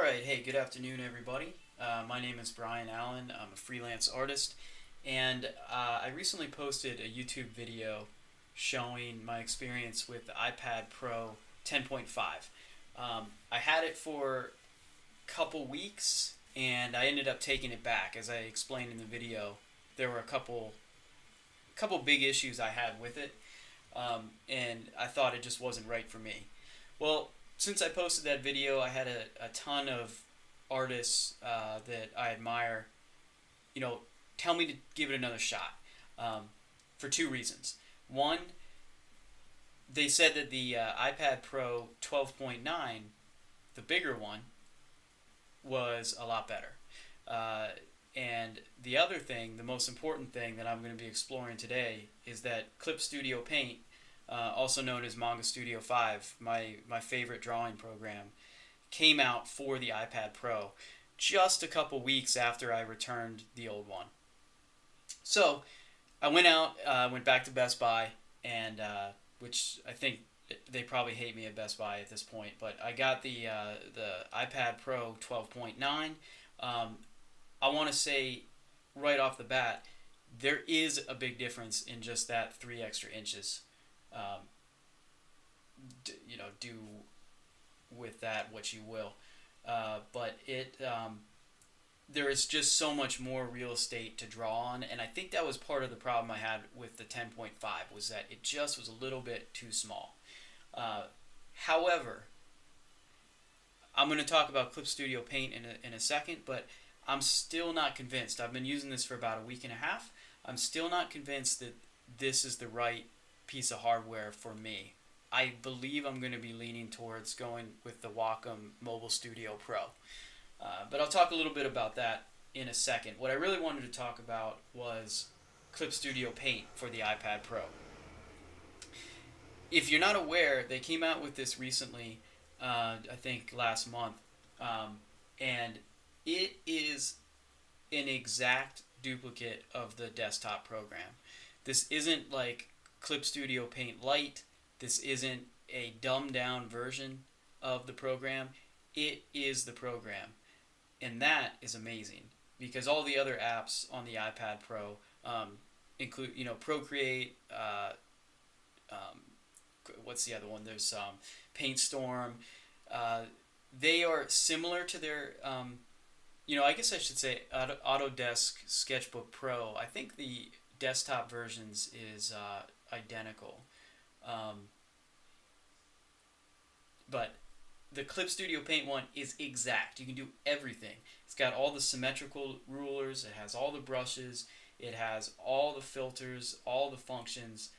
Alright, hey, good afternoon, everybody. My name is Brian Allen. I'm a freelance artist, and I recently posted a YouTube video showing my experience with the iPad Pro 10.5. I had it for a couple weeks, and I ended up taking it back. As I explained in the video, there were a couple big issues I had with it, and I thought it just wasn't right for me. Well, since I posted that video, I had a ton of artists that I admire, you know, tell me to give it another shot for two reasons. One, they said that the iPad Pro 12.9, the bigger one, was a lot better. And the other thing, the most important thing that I'm going to be exploring today is that Clip Studio Paint, also known as Manga Studio 5, my favorite drawing program, came out for the iPad Pro just a couple weeks after I returned the old one. So I went back to Best Buy, and which I think they probably hate me at Best Buy at this point, but I got the iPad Pro 12.9. I want to say right off the bat, there is a big difference in just that 3 extra inches. Um, do with that what you will. But there is just so much more real estate to draw on, and I think that was part of the problem I had with the 10.5, was that it just was a little bit too small. However, I'm going to talk about Clip Studio Paint in a second, but I'm still not convinced. I've been using this for about a week and a half. I'm still not convinced that this is the right piece of hardware for me. I believe I'm going to be leaning towards going with the Wacom Mobile Studio Pro. But I'll talk a little bit about that in a second. What I really wanted to talk about was Clip Studio Paint for the iPad Pro. If you're not aware, they came out with this recently, I think last month, and it is an exact duplicate of the desktop program. This isn't like Clip Studio Paint Lite. This isn't a dumbed down version of the program. It is the program. And that is amazing, because all the other apps on the iPad Pro include, Procreate, what's the other one? There's PaintStorm. They are similar to their, I guess I should say Autodesk Sketchbook Pro. I think the desktop versions is identical. But the Clip Studio Paint one is exact. You can do everything. It's got all the symmetrical rulers. It has all the brushes. It has all the filters, all the functions.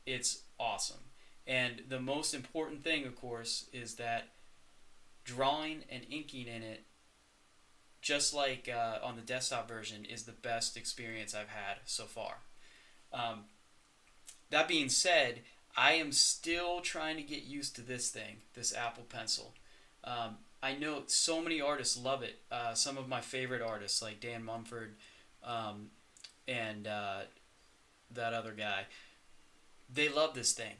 It's awesome. And the most important thing, of course, is that drawing and inking in it, just like on the desktop version, is the best experience I've had so far. That being said, I am still trying to get used to this thing, this Apple Pencil. I know so many artists love it. Some of my favorite artists, like Dan Mumford and that other guy, they love this thing.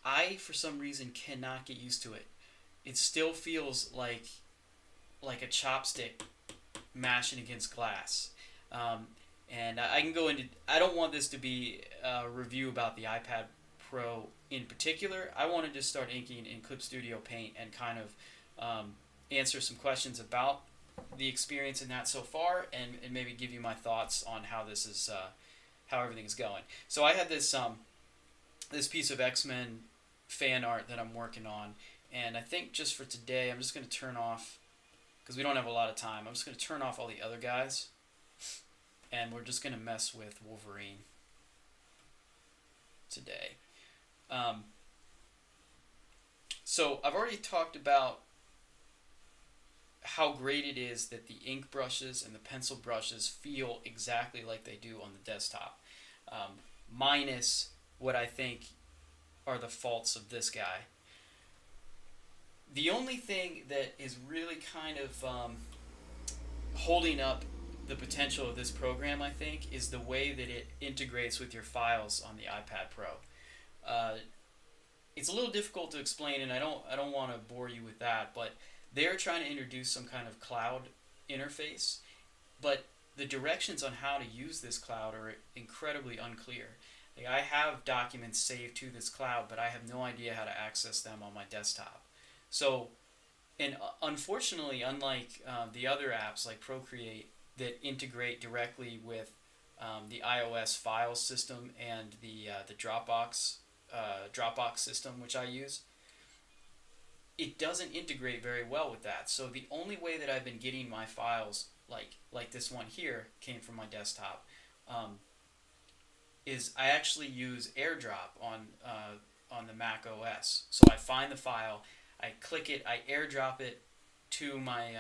I, for some reason, cannot get used to it. It still feels like a chopstick mashing against glass. And I can go into... I don't want this to be a review about the iPad Pro in particular. I wanted to start inking in Clip Studio Paint and kind of answer some questions about the experience in that so far, and maybe give you my thoughts on how this is, how everything's going. So I had this this piece of X-Men fan art that I'm working on, and I think just for today I'm just going to turn off, because we don't have a lot of time, I'm just going to turn off all the other guys, and we're just going to mess with Wolverine today. So I've already talked about how great it is that the ink brushes and the pencil brushes feel exactly like they do on the desktop, minus what I think are the faults of this guy. The only thing that is really kind of holding up the potential of this program, I think, is the way that it integrates with your files on the iPad Pro. It's a little difficult to explain, and I don't want to bore you with that, but they're trying to introduce some kind of cloud interface, but the directions on how to use this cloud are incredibly unclear. Like, I have documents saved to this cloud, but I have no idea how to access them on my desktop. So, and unfortunately, unlike the other apps like Procreate that integrate directly with the iOS file system and the Dropbox system, which I use, it doesn't integrate very well with that. So the only way that I've been getting my files, like this one here, came from my desktop, is I actually use AirDrop on the Mac OS. So I find the file, I click it, I AirDrop it to my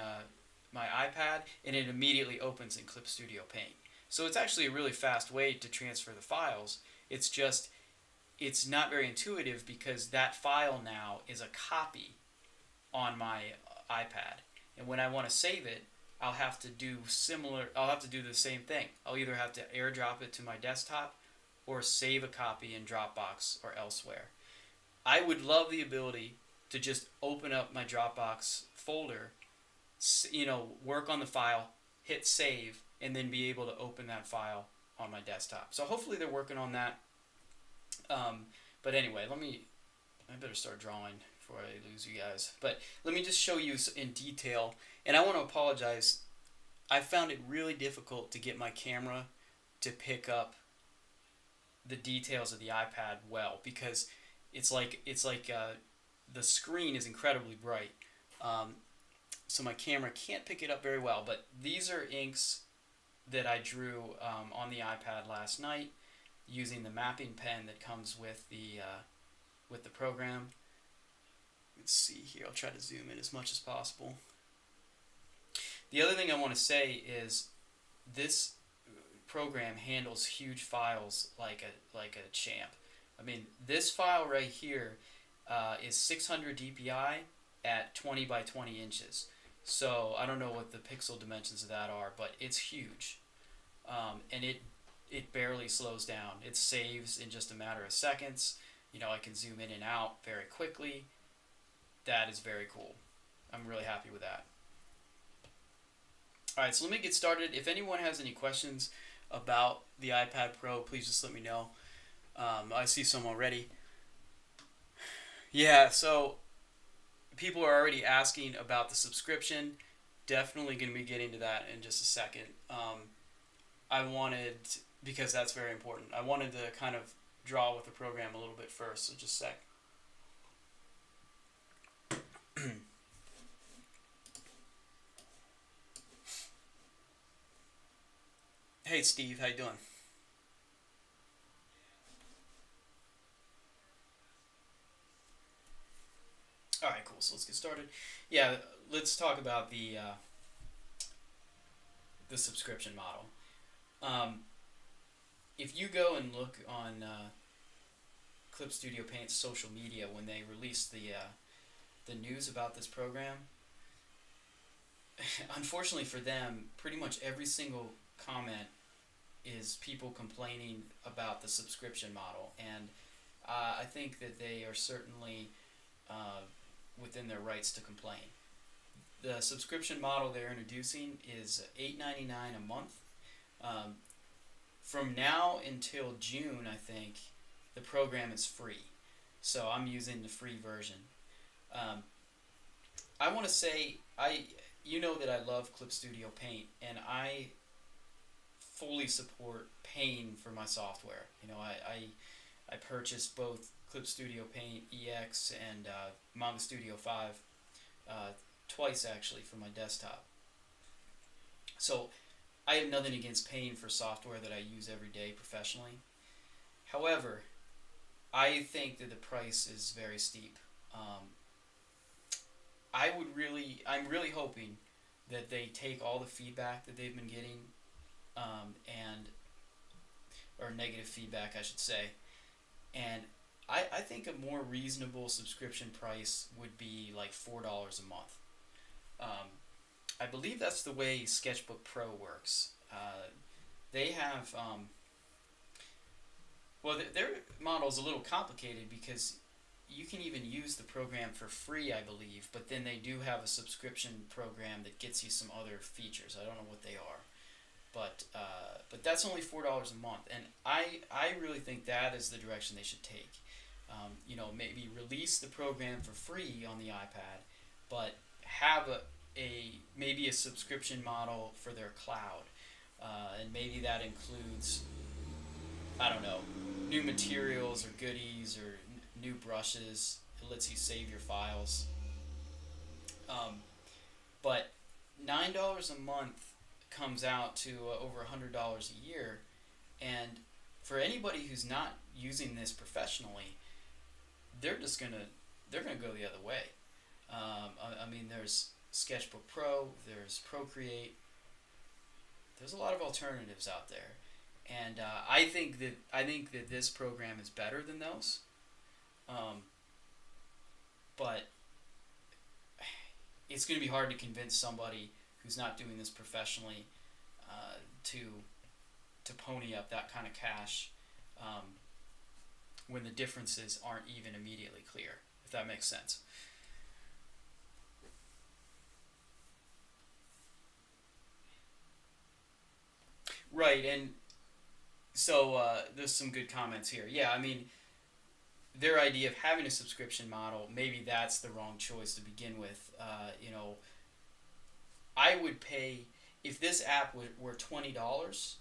iPad, and it immediately opens in Clip Studio Paint. So it's actually a really fast way to transfer the files. It's just, it's not very intuitive because that file now is a copy on my iPad. And when I want to save it, I'll have to do the same thing. I'll either have to AirDrop it to my desktop or save a copy in Dropbox or elsewhere. I would love the ability to just open up my Dropbox folder, work on the file, hit save, and then be able to open that file on my desktop. So hopefully they're working on that. But anyway, I better start drawing before I lose you guys. But let me just show you in detail. And I want to apologize. I found it really difficult to get my camera to pick up the details of the iPad well, because it's like the screen is incredibly bright. So my camera can't pick it up very well. But these are inks that I drew on the iPad last night using the mapping pen that comes with the program. Let's see here. I'll try to zoom in as much as possible. The other thing I want to say is this program handles huge files like a champ. I mean, this file right here is 600 dpi at 20 by 20 inches. So I don't know what the pixel dimensions of that are, but it's huge. And it barely slows down. It saves in just a matter of seconds. I can zoom in and out very quickly. That is very cool. I'm really happy with that. Alright, so let me get started. If anyone has any questions about the iPad Pro, please just let me know. I see some already. Yeah, so people are already asking about the subscription. Definitely going to be getting to that in just a second. Because that's very important, I wanted to kind of draw with the program a little bit first, so just a sec. Hey Steve, how you doing? Alright, cool, so let's get started. Yeah, let's talk about the subscription model. If you go and look on Clip Studio Paint's social media when they released the news about this program, unfortunately for them, pretty much every single comment is people complaining about the subscription model, and I think that they are certainly within their rights to complain. The subscription model they're introducing is $8.99 a month. From now until June, I think, the program is free. So I'm using the free version. I want to say, that I love Clip Studio Paint, and I fully support paying for my software. I purchased both Clip Studio Paint EX and Manga Studio 5 twice actually for my desktop. So I have nothing against paying for software that I use every day professionally. However, I think that the price is very steep. I'm really hoping that they take all the feedback that they've been getting, or negative feedback, I should say, and I think a more reasonable subscription price would be like $4 a month. I believe that's the way Sketchbook Pro works. They have, their model is a little complicated because you can even use the program for free, I believe, but then they do have a subscription program that gets you some other features. I don't know what they are, but that's only $4 a month, and I really think that is the direction they should take. Maybe release the program for free on the iPad, but have maybe a subscription model for their cloud, and maybe that includes, I don't know, new materials or goodies or new brushes. It lets you save your files. But $9 a month comes out to over $100 a year, and for anybody who's not using this professionally, they're gonna go the other way. I mean, there's Sketchbook Pro, there's Procreate. There's a lot of alternatives out there, and I think that this program is better than those. But it's going to be hard to convince somebody who's not doing this professionally to pony up that kind of cash when the differences aren't even immediately clear, if that makes sense. Right, and so there's some good comments here. Yeah, I mean, their idea of having a subscription model, maybe that's the wrong choice to begin with. I would pay, if this app were $20,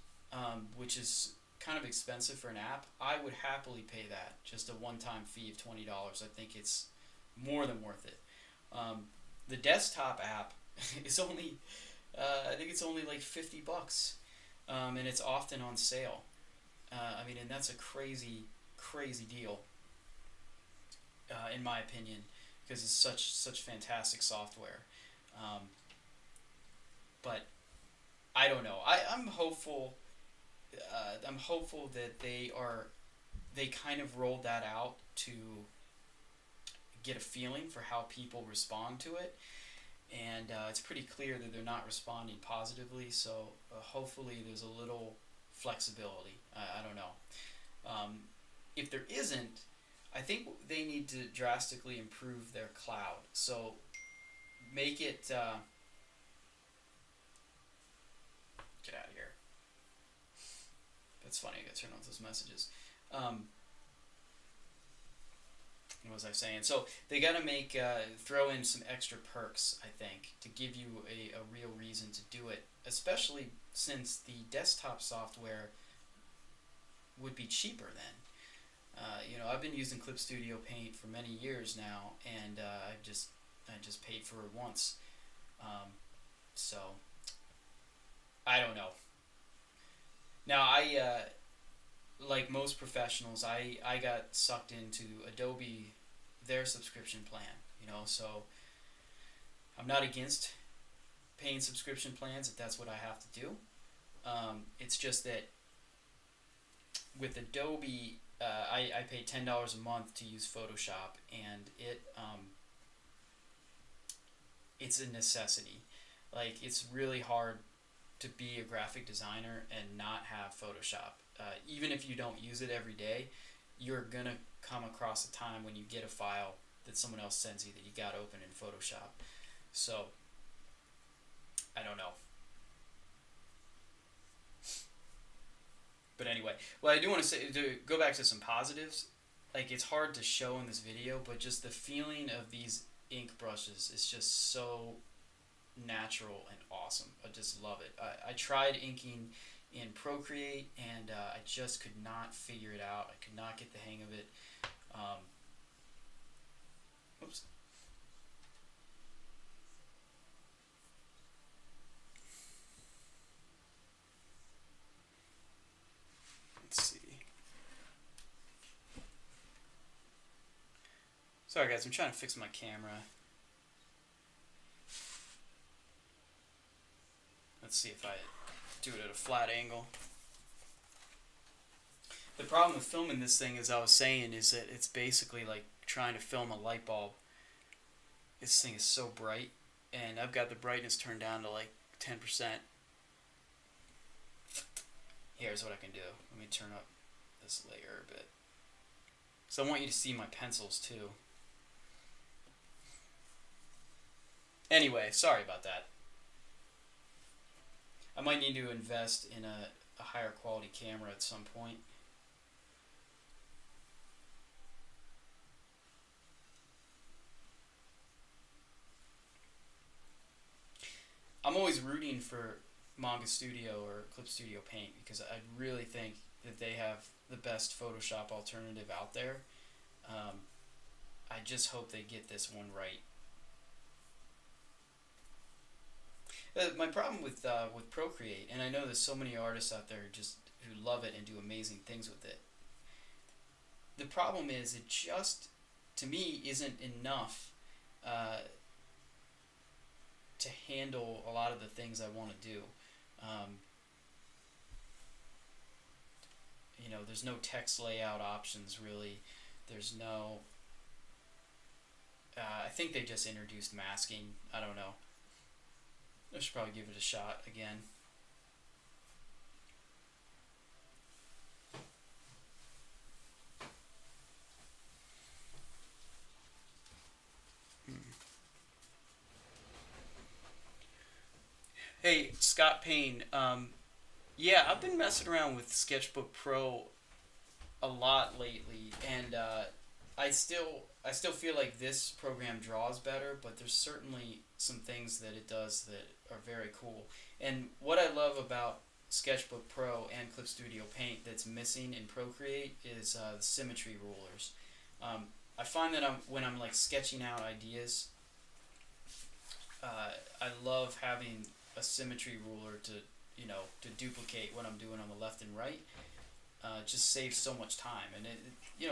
which is kind of expensive for an app, I would happily pay that, just a one-time fee of $20. I think it's more than worth it. The desktop app is only, I think it's only like $50, and it's often on sale. And that's a crazy, crazy deal, in my opinion, because it's such fantastic software. But I don't know. I'm hopeful. I'm hopeful that they kind of rolled that out to get a feeling for how people respond to it, and it's pretty clear that they're not responding positively. So hopefully there's a little flexibility. I don't know. If there isn't, I think they need to drastically improve their cloud. So make it. Get out of here. That's funny. I gotta turn off those messages. What was I saying? So they gotta throw in some extra perks, I think, to give you a real reason to do it, especially since the desktop software would be cheaper then. I've been using Clip Studio Paint for many years now, and I just paid for it once. So I don't know. Now like most professionals, I got sucked into Adobe, their subscription plan. So I'm not against paying subscription plans if that's what I have to do. It's just that with Adobe, I pay $10 a month to use Photoshop, and it's a necessity. Like, it's really hard to be a graphic designer and not have Photoshop. Even if you don't use it every day, you're gonna come across a time when you get a file that someone else sends you that you got open in Photoshop. So I don't know. But anyway, what I do want to say, to go back to some positives, like, it's hard to show in this video, but just the feeling of these ink brushes is just so natural and awesome. I just love it. I tried inking in Procreate, and I just could not figure it out. I could not get the hang of it. Oops. Let's see. Sorry guys, I'm trying to fix my camera. Let's see if I do it at a flat angle. The problem with filming this thing, as I was saying, is that it's basically like trying to film a light bulb. This thing is so bright, and I've got the brightness turned down to like 10%. Here's what I can do. Let me turn up this layer a bit. So I want you to see my pencils too. Anyway, sorry about that. I might need to invest in a higher quality camera at some point. I'm always rooting for Manga Studio or Clip Studio Paint because I really think that they have the best Photoshop alternative out there. I just hope they get this one right. My problem with Procreate, and I know there's so many artists out there just who love it and do amazing things with it. The problem is it just, to me, isn't enough to handle a lot of the things I want to do. There's no text layout options really. There's no. I think they just introduced masking. I don't know. I should probably give it a shot again. Hey, Scott Payne. Yeah, I've been messing around with Sketchbook Pro a lot lately, and I still feel like this program draws better, but there's certainly some things that it does that are very cool. And what I love about Sketchbook Pro and Clip Studio Paint that's missing in Procreate is the symmetry rulers. I find that when I'm like sketching out ideas, I love having a symmetry ruler to duplicate what I'm doing on the left and right. It just saves so much time, and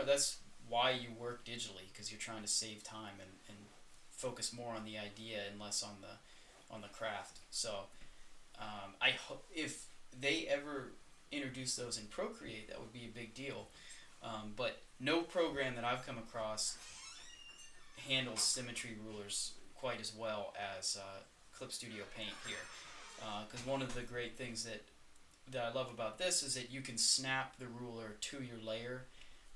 that's why you work digitally, because you're trying to save time and focus more on the idea and less on the craft. So I hope if they ever introduce those in Procreate, that would be a big deal. But no program that I've come across handles symmetry rulers quite as well as Clip Studio Paint here. Because one of the great things that I love about this is that you can snap the ruler to your layer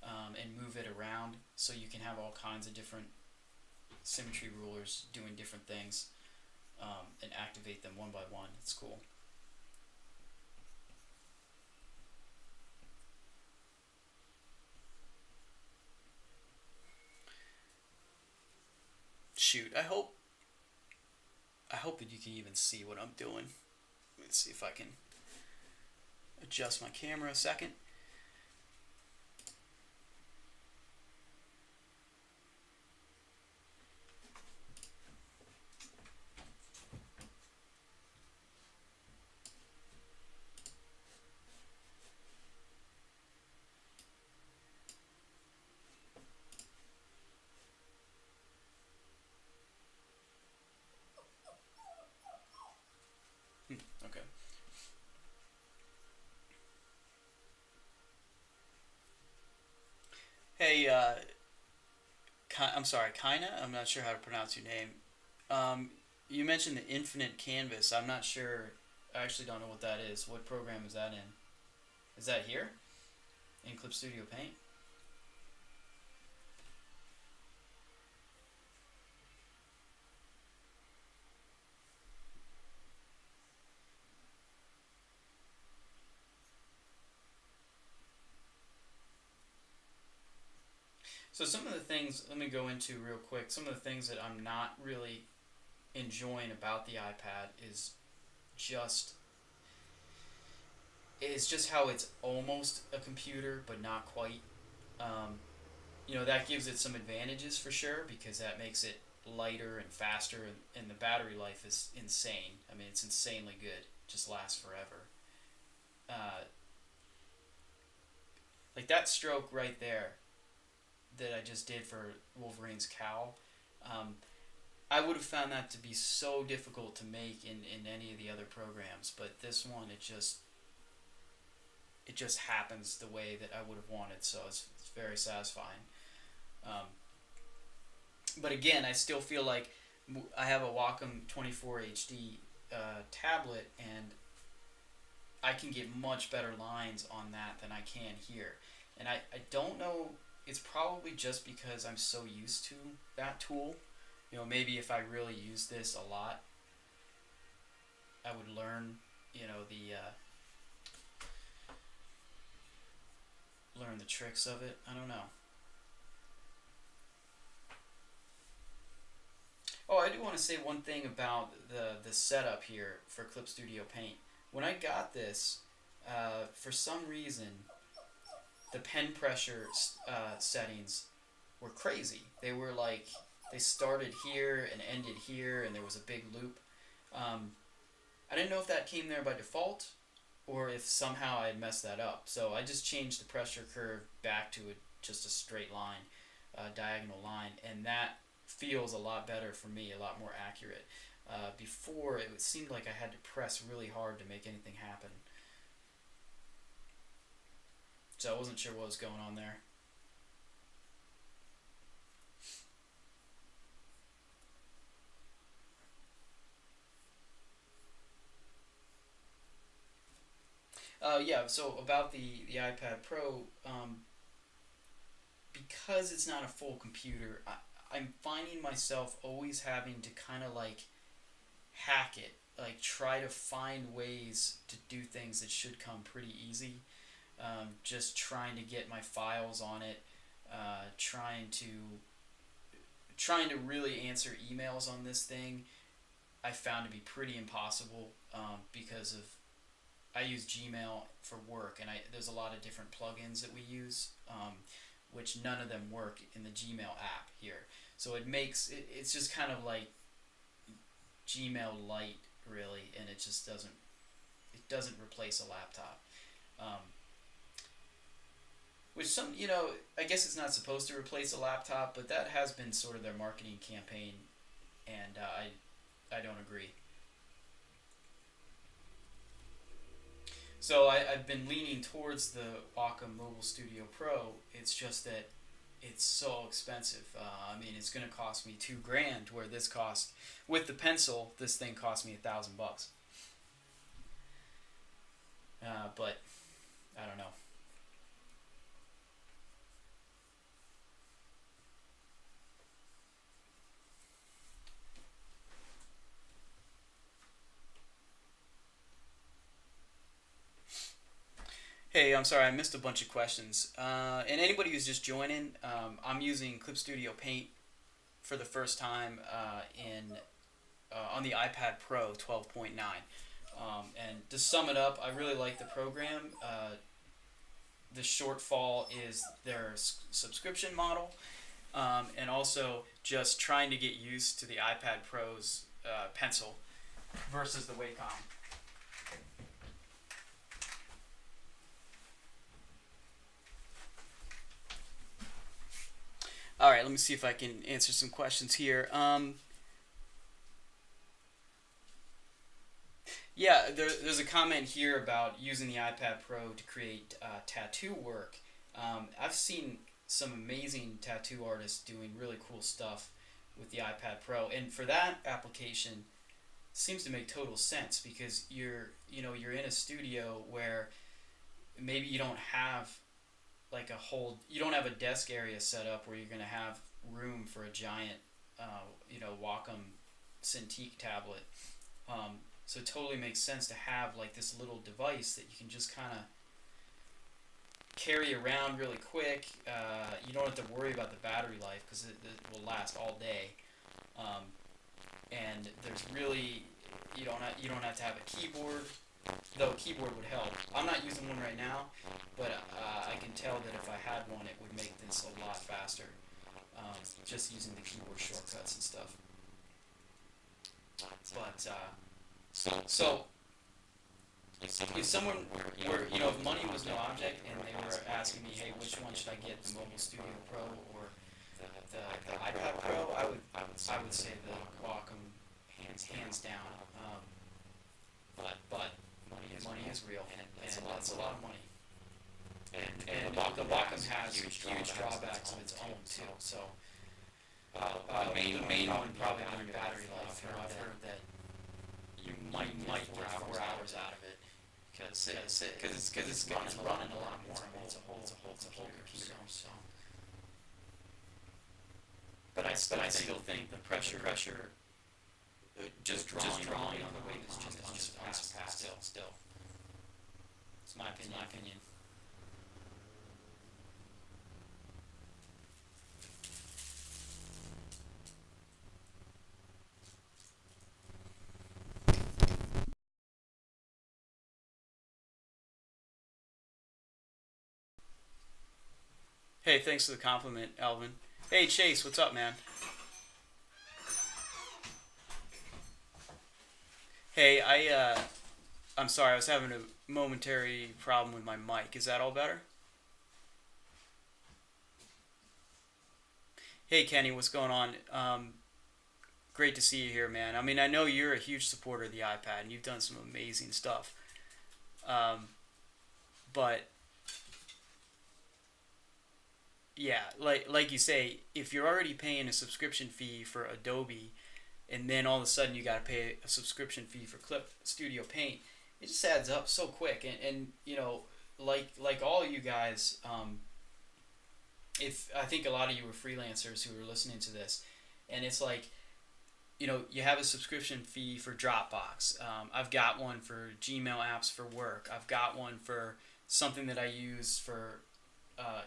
and move it around, so you can have all kinds of different symmetry rulers doing different things and activate them one by one. It's cool. Shoot, I hope that you can even see what I'm doing. Let's see if I can adjust my camera a second. Okay. Hey, I'm sorry, Kaina? I'm not sure how to pronounce your name. You mentioned the infinite canvas. I'm not sure. I actually don't know what that is. What program is that in? Is that here? In Clip Studio Paint? So some of the things, let me go into real quick. Some of the things that I'm not really enjoying about the iPad just is just how it's almost a computer, but not quite. Um, that gives it some advantages for sure, because that makes it lighter and faster, and the battery life is insane. I mean, it's insanely good. It just lasts forever. Uh, like that stroke right there that I just did for Wolverine's cowl. Um, I would have found that to be so difficult to make in any of the other programs, but this one it just happens the way that I would have wanted, so it's very satisfying. Um, but again, I still feel like I have a Wacom 24 HD tablet, and I can get much better lines on that than I can here. And I don't know it's probably just because I'm so used to that tool. Maybe if I really use this a lot, I would learn, learn the tricks of it. I don't know. Oh, I do want to say one thing about the setup here for Clip Studio Paint. When I got this, for some reason, the pen pressure settings were crazy. They were like, they started here and ended here, and there was a big loop. I didn't know if that came there by default, or if somehow I had messed that up. So I just changed the pressure curve back to just a straight line, diagonal line, and that feels a lot better for me, a lot more accurate. Before, it seemed like I had to press really hard to make anything happen. So I wasn't sure what was going on there. Yeah, so about the iPad Pro, because it's not a full computer, I'm finding myself always having to kind of like hack it, like try to find ways to do things that should come pretty easy. Just trying to get my files on it, trying to really answer emails on this thing, I found to be pretty impossible, because of I use Gmail for work, and there's a lot of different plugins that we use, which none of them work in the Gmail app here. So it's just kind of like Gmail Lite, really, and it just doesn't replace a laptop. Which I guess it's not supposed to replace a laptop, but that has been sort of their marketing campaign, and I don't agree. So I've been leaning towards the Wacom Mobile Studio Pro. It's just that it's so expensive. I mean, it's going to cost me $2,000, where this cost, with the pencil, this thing cost me $1,000. But I don't know. Hey, I'm sorry, I missed a bunch of questions. And anybody who's just joining, I'm using Clip Studio Paint for the first time on the iPad Pro 12.9. And to sum it up, I really like the program. The shortfall is their subscription model, and also just trying to get used to the iPad Pro's pencil versus the Wacom. All right, let me see if I can answer some questions here. Yeah, there's a comment here about using the iPad Pro to create tattoo work. I've seen some amazing tattoo artists doing really cool stuff with the iPad Pro, and for that application, it seems to make total sense, because you're in a studio where maybe you don't have like you don't have a desk area set up where you're going to have room for a giant Wacom Cintiq tablet. So it totally makes sense to have like this little device that you can just kind of carry around really quick. You don't have to worry about the battery life, because it will last all day. And there's really you don't have to have a keyboard, though a keyboard would help. I'm not using one right now, but I can tell that if I had one, it would make this a lot faster, just using the keyboard shortcuts and stuff. But so if someone were, if money was no object and they were asking me, hey, which one should I get, the Mobile Studio Pro or the iPad Pro, I would say the Wacom, hands down. But money is real, and that's a lot of money. And the Wacom has huge drawbacks of its own too. So the main one probably on your battery life. I've heard that you might get 4 hours out of it, because it's running a lot more. I mean, it's a whole computer. So but I still think the pressure just drawing on the wave is just unsurpassed still. It's my opinion. Hey, thanks for the compliment, Alvin. Hey, Chase, what's up, man? Hey, I'm sorry, I was having a momentary problem with my mic. Is that all better? Hey, Kenny, what's going on? Great to see you here, man. I mean, I know you're a huge supporter of the iPad, and you've done some amazing stuff. Um, but yeah, like you say, if you're already paying a subscription fee for Adobe, and then all of a sudden you got to pay a subscription fee for Clip Studio Paint, it just adds up so quick. And you know, like all you guys, if I think a lot of you were freelancers who were listening to this, and it's like, you know, you have a subscription fee for Dropbox. I've got one for Gmail apps for work. I've got one for something that I use for,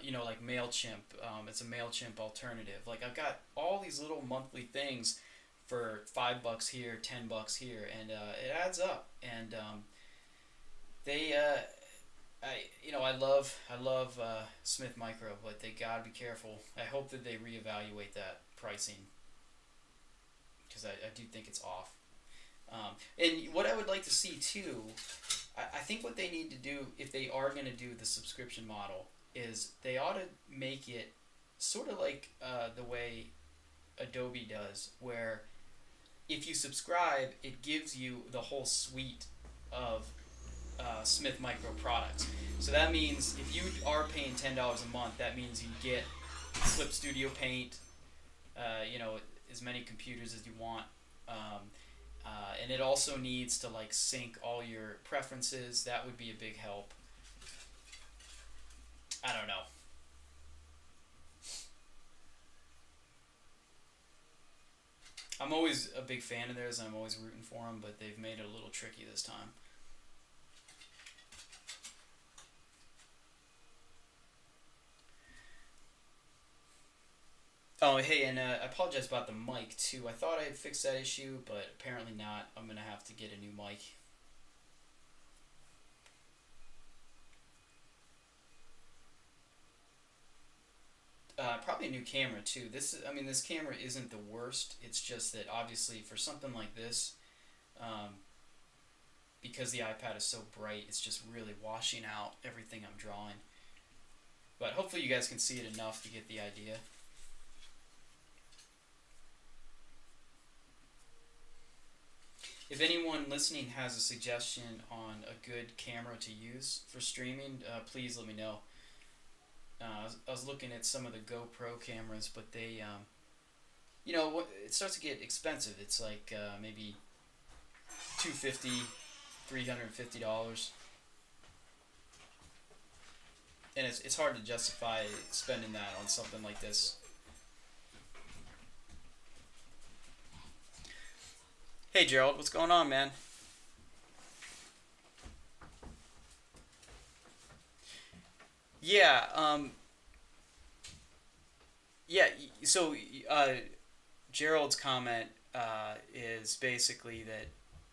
you know, like MailChimp. It's a MailChimp alternative. Like I've got all these little monthly things for $5 here, $10 here, and it adds up. And they, I love Smith Micro, but they gotta be careful. I hope that they reevaluate that pricing because I do think it's off. And what I would like to see too, I think what they need to do if they are going to do the subscription model is they ought to make it sort of like the way Adobe does, where if you subscribe, it gives you the whole suite of Smith Micro products. So that means if you are paying $10 a month, that means you get Clip Studio Paint, you know, as many computers as you want, and it also needs to like sync all your preferences. That would be a big help. I don't know. I'm always a big fan of theirs, and I'm always rooting for them, but they've made it a little tricky this time. Oh, hey, and I apologize about the mic too. I thought I had fixed that issue, but apparently not. I'm gonna have to get a new mic. Probably a new camera too. I mean, this camera isn't the worst. It's just that obviously for something like this, um, because the iPad is so bright, it's just really washing out everything I'm drawing. But hopefully you guys can see it enough to get the idea. If anyone listening has a suggestion on a good camera to use for streaming, please let me know. I was looking at some of the GoPro cameras, but they, you know, it starts to get expensive. It's like maybe 250, $350, and it's hard to justify spending that on something like this. Hey Gerald, what's going on, man? Yeah, yeah. So Gerald's comment is basically that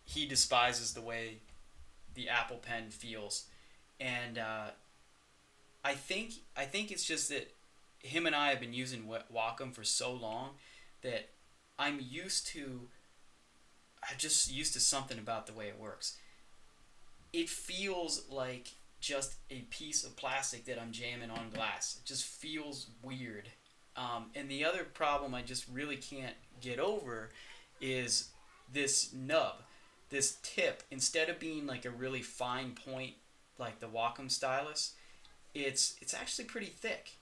he despises the way the Apple Pen feels, and I think it's just that him and I have been using Wacom for so long that I'm used to. I'm just used to something about the way it works. It feels like just a piece of plastic that I'm jamming on glass. It just feels weird. And the other problem I just really can't get over is this nub, this tip. Instead of being like a really fine point like the Wacom stylus, it's actually pretty thick.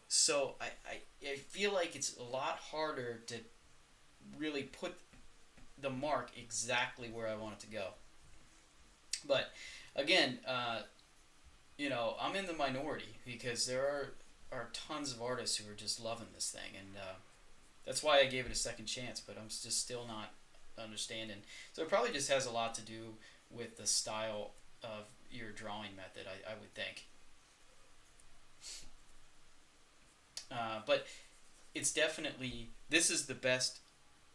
So I feel like it's a lot harder to really put the mark exactly where I want it to go. But again, you know, I'm in the minority because there are tons of artists who are just loving this thing, and That's why I gave it a second chance, but I'm just still not understanding. So it probably just has a lot to do with the style of your drawing method, I would think. But it's definitely, this is the best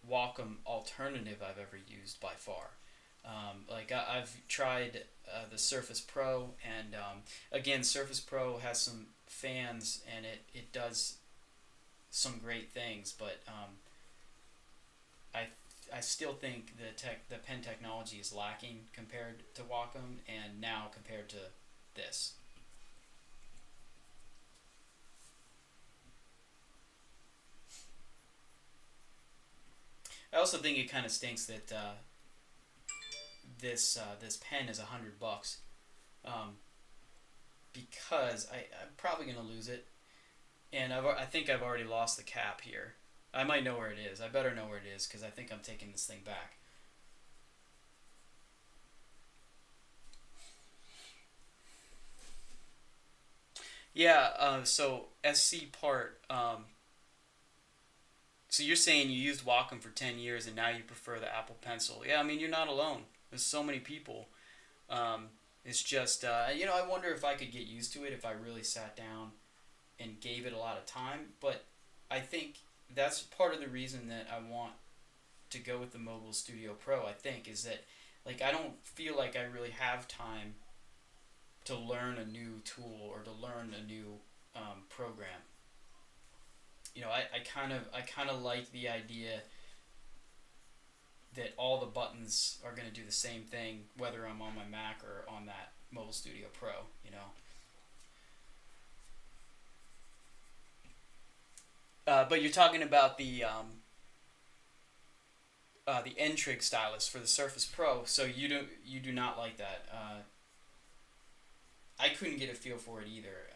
Wacom alternative I've ever used by far. Like I've tried the Surface Pro, and again, Surface Pro has some fans, and it does some great things, but I I still think the pen technology is lacking compared to Wacom, and now compared to this. I also think it kind of stinks that this pen is $100, um, because I'm probably gonna lose it, and I think I've already lost the cap here. I might know where it is. I better know where it is because I think I'm taking this thing back. Yeah. So SC part. So you're saying you used Wacom for 10 years and now you prefer the Apple Pencil? Yeah. I mean, you're not alone. There's so many people. Um, it's just I wonder if I could get used to it if I really sat down and gave it a lot of time. But I think that's part of the reason that I want to go with the Mobile Studio Pro. I think is that, like, I don't feel like I really have time to learn a new tool or to learn a new program. I kind of like the idea that all the buttons are going to do the same thing whether I'm on my Mac or on that Mobile Studio Pro. But you're talking about the N-Trig stylus for the Surface Pro, so you do not like that. I couldn't get a feel for it either.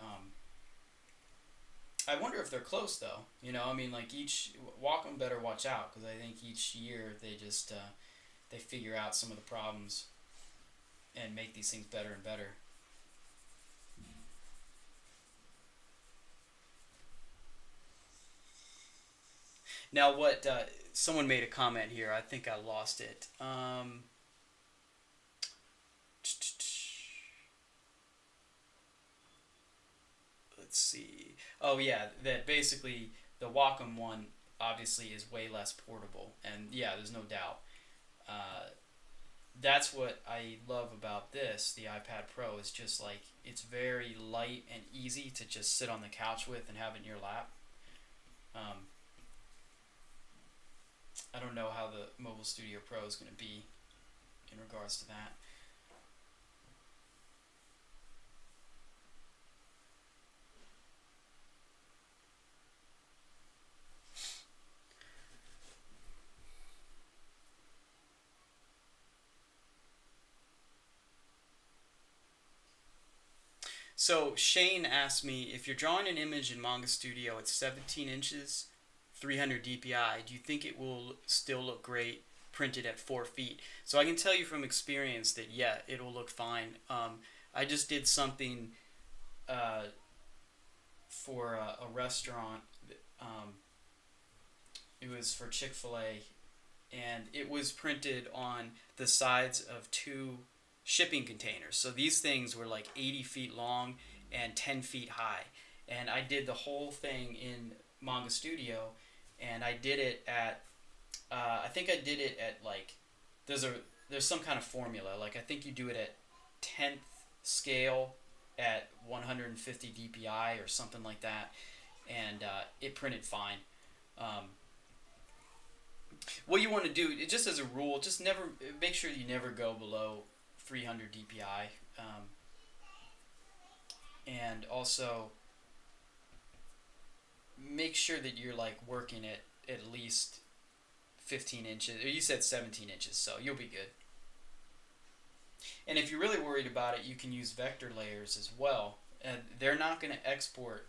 I wonder if they're close though. I mean, like, each Wacom better watch out because I think each year they just they figure out some of the problems and make these things better and better. Now, what someone made a comment here. I think I lost it. Let's see. Oh yeah, that basically the Wacom one obviously is way less portable, and yeah, there's no doubt. Uh, that's what I love about this, the iPad Pro, is just like it's very light and easy to just sit on the couch with and have it in your lap. Um, I don't know how the Mobile Studio Pro is going to be in regards to that. So Shane asked me, if you're drawing an image in Manga Studio at 17 inches, 300 DPI, do you think it will still look great printed at 4 feet? So I can tell you from experience that yeah, it'll look fine. I just did something uh, for a restaurant. Um, it was for Chick-fil-A, and it was printed on the sides of two shipping containers. So these things were like 80 feet long and 10 feet high. And I did the whole thing in Manga Studio, and I did it at, I think I did it at like, there's a there's some kind of formula. Like, I think you do it at 10th scale at 150 DPI or something like that, and it printed fine. Um, what you want to do, just as a rule, just never make sure you never go below 300 DPI, and also make sure that you're like working at least 15 inches. Or you said 17 inches, so you'll be good. And if you're really worried about it, you can use vector layers as well. And they're not going to export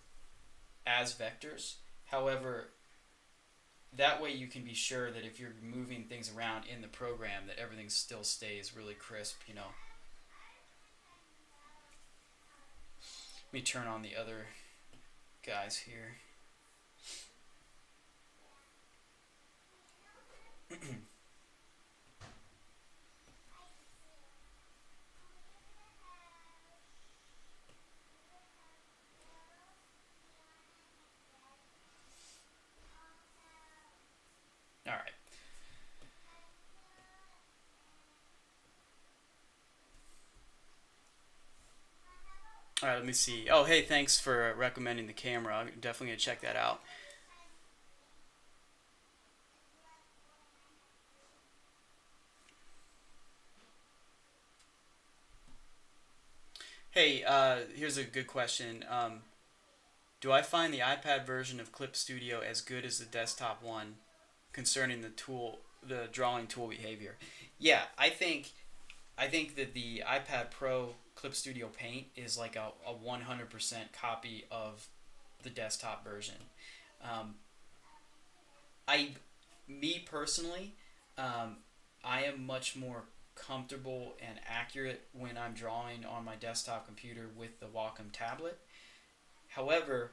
as vectors. However, that way you can be sure that if you're moving things around in the program, that everything still stays really crisp. Let me turn on the other guys here. All right. All right, let me see. Oh, hey, thanks for recommending the camera. I'm definitely gonna check that out. Hey, here's a good question. Do I find the iPad version of Clip Studio as good as the desktop one concerning the drawing tool behavior? Yeah, I think that the iPad Pro Clip Studio Paint is like a 100% copy of the desktop version. Um, I, me personally, um, I am much more comfortable and accurate when I'm drawing on my desktop computer with the Wacom tablet. However,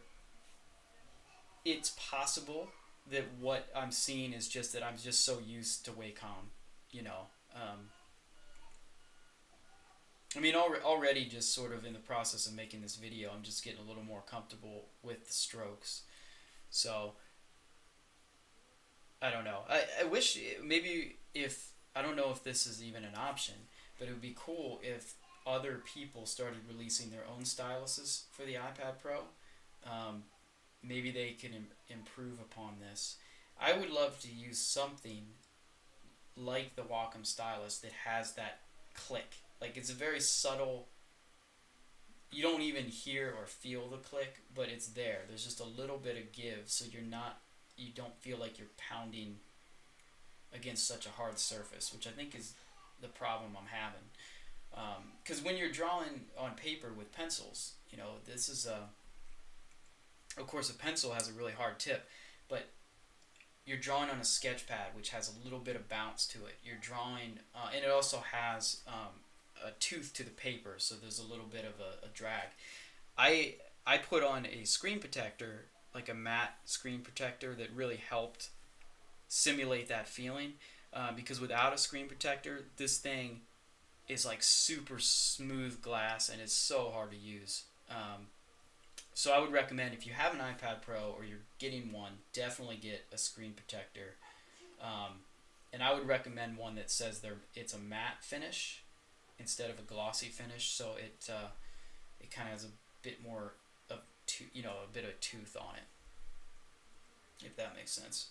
it's possible that what I'm seeing is just that I'm just so used to Wacom, you know. Um, I mean, already just sort of in the process of making this video, I'm just getting a little more comfortable with the strokes. So I don't know. I wish maybe if I don't know if this is even an option, but it would be cool if other people started releasing their own styluses for the iPad Pro. Um, Maybe they can improve upon this. I would love to use something like the Wacom stylus that has that click. Like it's a very subtle. You don't even hear or feel the click, but it's there. There's just a little bit of give, so you don't feel like you're pounding against such a hard surface, which I think is the problem I'm having. Because when you're drawing on paper with pencils, this is of course, a pencil has a really hard tip, but you're drawing on a sketch pad, which has a little bit of bounce to it. You're drawing, and it also has a tooth to the paper, so there's a little bit of a drag. I I put on a screen protector, like a matte screen protector, that really helped simulate that feeling. Because without a screen protector, this thing is like super smooth glass, and it's so hard to use. So I would recommend if you have an iPad Pro or you're getting one, definitely get a screen protector. Um, and I would recommend one that says it's a matte finish instead of a glossy finish, so it kind of has a bit more of a bit of tooth on it, if that makes sense.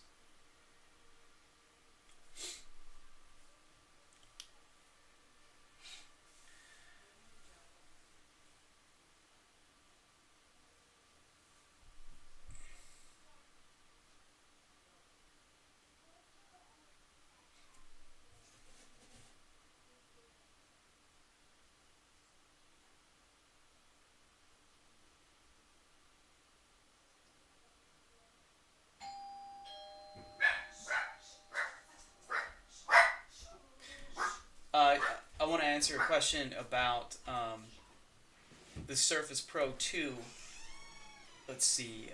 Uh, I want to answer a question about the Surface Pro 2. Let's see.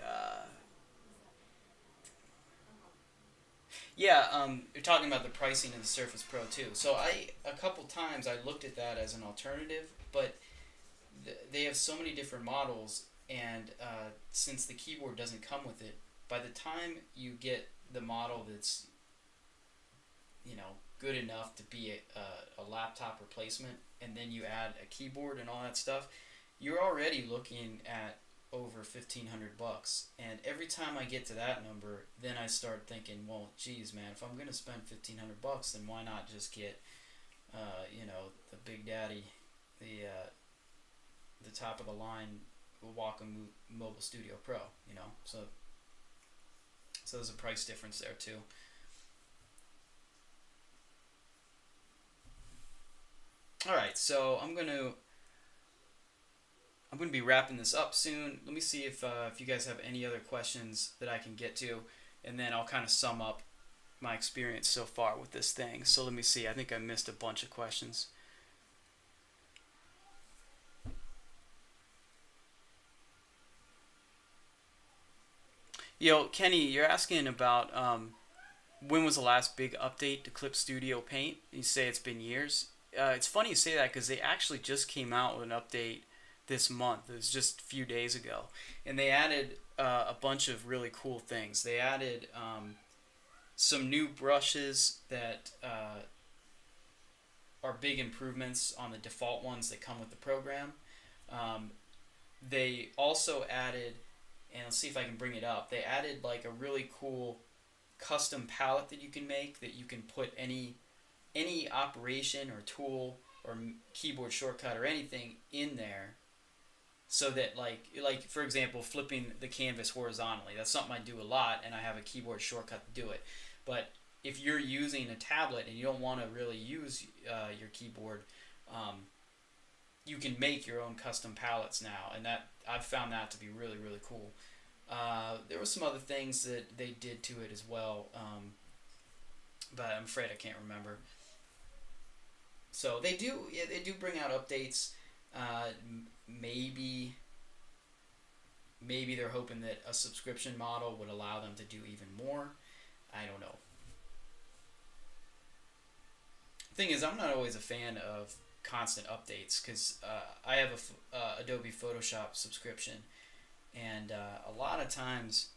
Yeah, you're talking about the pricing of the Surface Pro 2. So a couple times I looked at that as an alternative, but they have so many different models, and since the keyboard doesn't come with it, by the time you get the model that's good enough to be a laptop replacement, and then you add a keyboard and all that stuff, you're already looking at over $1,500. And every time I get to that number, then I start thinking, well, geez, man, if I'm gonna spend $1,500, then why not just get, the Big Daddy, the top of the line Wacom Mobile Studio Pro, so there's a price difference there too. All right, so I'm gonna be wrapping this up soon. Let me see if you guys have any other questions that I can get to, and then I'll kind of sum up my experience so far with this thing. So let me see. I think I missed a bunch of questions. Kenny, you're asking about when was the last big update to Clip Studio Paint? You say it's been years. It's funny you say that because they actually just came out with an update this month. It was just a few days ago, and they added a bunch of really cool things. They added some new brushes that are big improvements on the default ones that come with the program. They also added, and let's see if I can bring it up. They added like a really cool custom palette that you can make, that you can put any operation or tool or keyboard shortcut or anything in there, so that like for example, flipping the canvas horizontally. That's something I do a lot, and I have a keyboard shortcut to do it. But if you're using a tablet and you don't want to really use your keyboard, you can make your own custom palettes now, and that I've found that to be really, really cool. There were some other things that they did to it as well, but I'm afraid I can't remember. So they do bring out updates. Maybe they're hoping that a subscription model would allow them to do even more. I don't know. The thing is, I'm not always a fan of constant updates because I have a Adobe Photoshop subscription, and a lot of times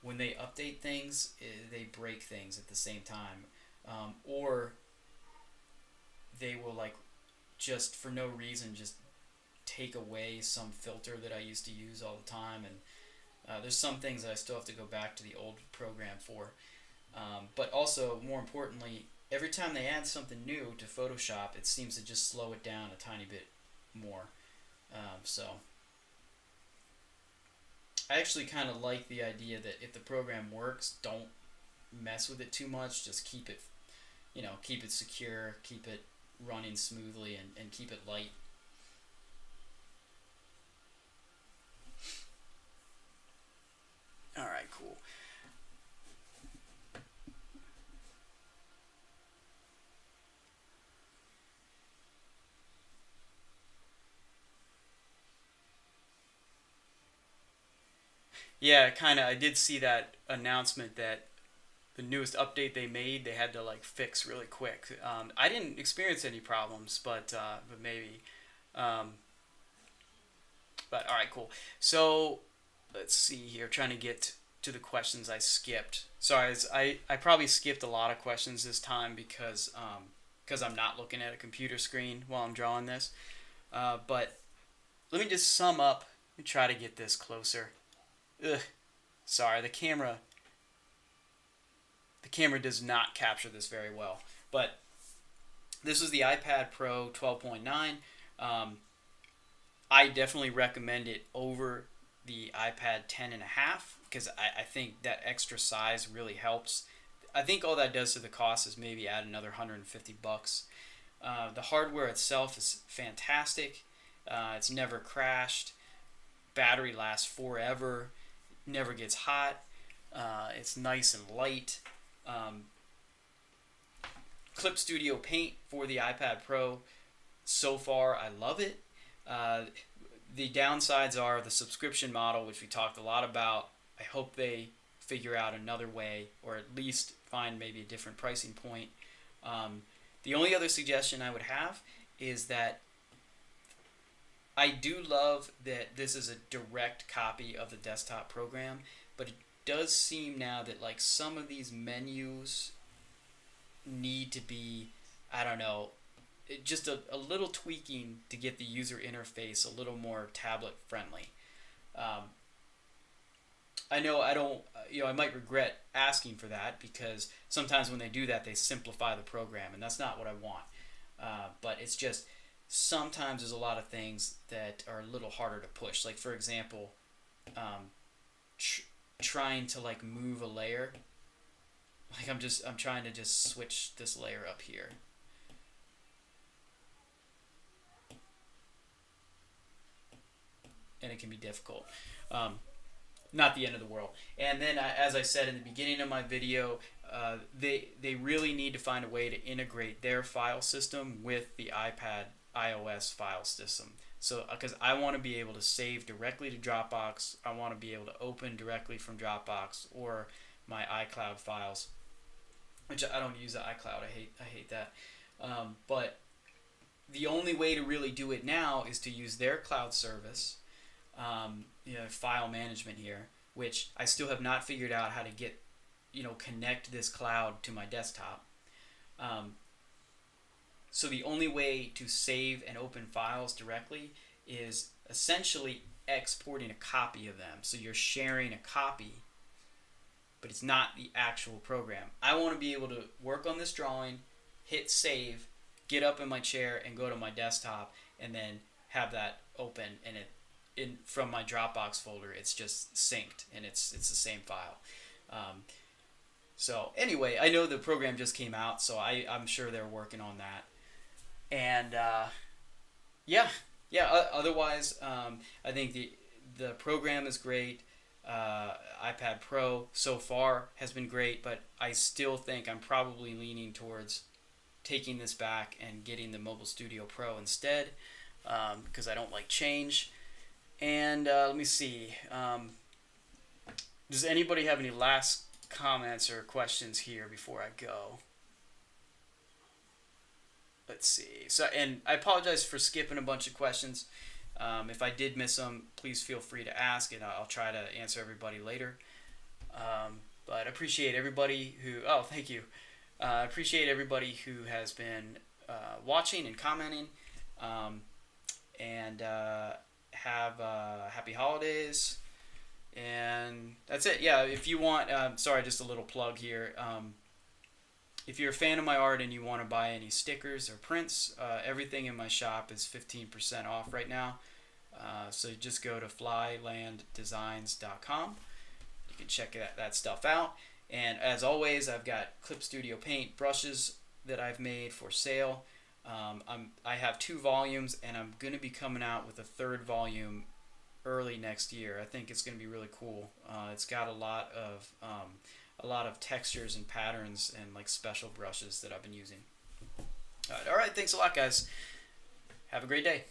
when they update things, they break things at the same time, or they will like just for no reason just take away some filter that I used to use all the time, and there's some things that I still have to go back to the old program for. But also, more importantly, every time they add something new to Photoshop, it seems to just slow it down a tiny bit more. So I actually kind of like the idea that if the program works, don't mess with it too much. Just keep it, keep it secure, keep it running smoothly, and keep it light. All right, cool. Yeah, kind of. I did see that announcement that the newest update they made, they had to like fix really quick. I didn't experience any problems, but maybe. Um, but all right, cool. So let's see here. Trying to get to the questions I skipped. Sorry, I probably skipped a lot of questions this time because I'm not looking at a computer screen while I'm drawing this. But let me just sum up and try to get this closer. Ugh, sorry, the camera does not capture this very well. But this is the iPad Pro 12.9. I definitely recommend it over the iPad 10.5 because I think that extra size really helps. I think all that does to the cost is maybe add another $150. The hardware itself is fantastic. It's never crashed. Battery lasts forever. Never gets hot. It's nice and light. Clip Studio Paint for the iPad Pro. So far, I love it. The downsides are the subscription model, which we talked a lot about. I hope they figure out another way, or at least find maybe a different pricing point. The only other suggestion I would have is that I do love that this is a direct copy of the desktop program, but it does seem now that like some of these menus need to be, I don't know, just a little tweaking to get the user interface a little more tablet friendly. I know I don't, I might regret asking for that because sometimes when they do that, they simplify the program, and that's not what I want. But it's just sometimes there's a lot of things that are a little harder to push. Like for example, trying to like move a layer. Like I'm trying to just switch this layer up here. And it can be difficult. Not the end of the world. And then, as I said in the beginning of my video, they really need to find a way to integrate their file system with the iPad iOS file system. So, because I want to be able to save directly to Dropbox, I want to be able to open directly from Dropbox or my iCloud files. which I don't use the iCloud. I hate that. But the only way to really do it now is to use their cloud service, file management here, which I still have not figured out how to get, connect this cloud to my desktop. So the only way to save and open files directly is essentially exporting a copy of them. So you're sharing a copy, but it's not the actual program. I want to be able to work on this drawing, hit save, get up in my chair and go to my desktop, and then have that open, and from my Dropbox folder, it's just synced, and it's the same file. So anyway, I know the program just came out, so I'm sure they're working on that. And otherwise, I think the program is great. iPad Pro so far has been great, but I still think I'm probably leaning towards taking this back and getting the Mobile Studio Pro instead, because I don't like change. And let me see. Does anybody have any last comments or questions here before I go? Let's see. So, and I apologize for skipping a bunch of questions. If I did miss them, please feel free to ask, and I'll try to answer everybody later. But I appreciate everybody who... Oh, thank you. I appreciate everybody who has been watching and commenting. And have happy holidays. And that's it. Yeah, if you want... sorry, just a little plug here. If you're a fan of my art and you want to buy any stickers or prints, everything in my shop is 15% off right now. So just go to flylanddesigns.com. You can check that stuff out. And as always, I've got Clip Studio Paint brushes that I've made for sale. I have 2 volumes, and I'm going to be coming out with a 3rd volume early next year. I think it's going to be really cool. It's got a lot of textures and patterns and like special brushes that I've been using. All right, thanks a lot, guys. Have a great day.